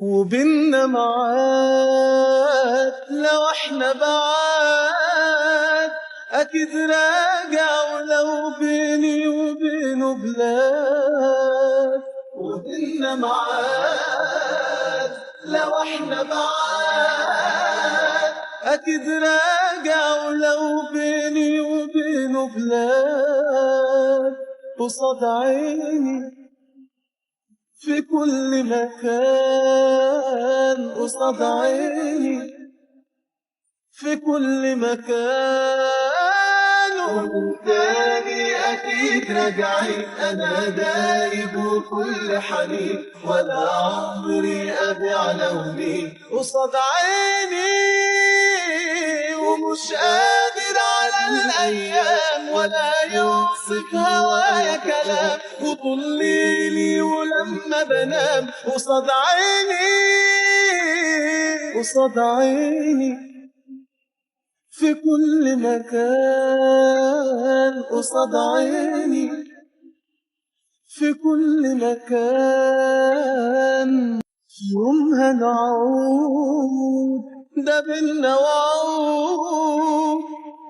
وبيننا معاد لو احنا بعاد اكيد راجع، ولو بيني وبينه بلاد. وبيننا معاد لو احنا بعاد اكيد راجع، ولو بيني وبينه بلاد. قصاد عيني في كل مكان، قصاد عيني في كل مكان. ومن تاني أكيد راجعين، أنا دايب وكل حنين، ولا عمري أبيع لوني قصاد عيني. ومش قادر على الأيام ولا يوصف هوايا كلام، وطول ليلي ولما بنام قصاد عيني، قصاد عيني في كل مكان، قصاد عيني في كل مكان. يوم هنعود ده بينا وعود،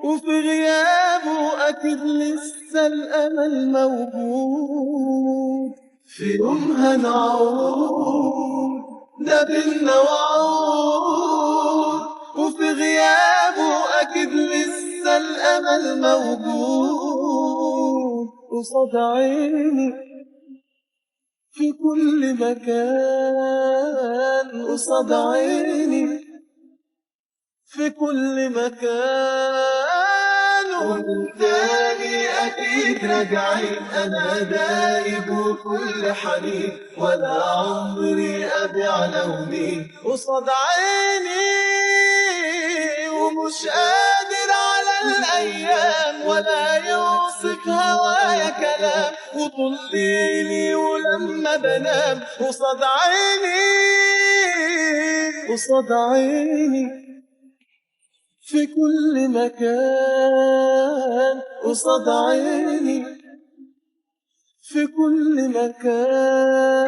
وفي غيابه أكيد لسه الأمل موجود. في يوم هنعود ده بينا وعود، وفي غيابه أكيد لسه الأمل موجود. قصاد عيني في كل مكان، قصاد عيني في كل مكان. ومن تاني أكيد راجعين، أنا دايب وكل حنين، ولا عمري أبيع لوني قصاد عيني. ومش قادر على الأيام ولا يوصف هوايا كلام، وطول ليلي ولما بنام قصاد عيني، قصاد عيني في كل مكان، قصاد عيني في كل مكان.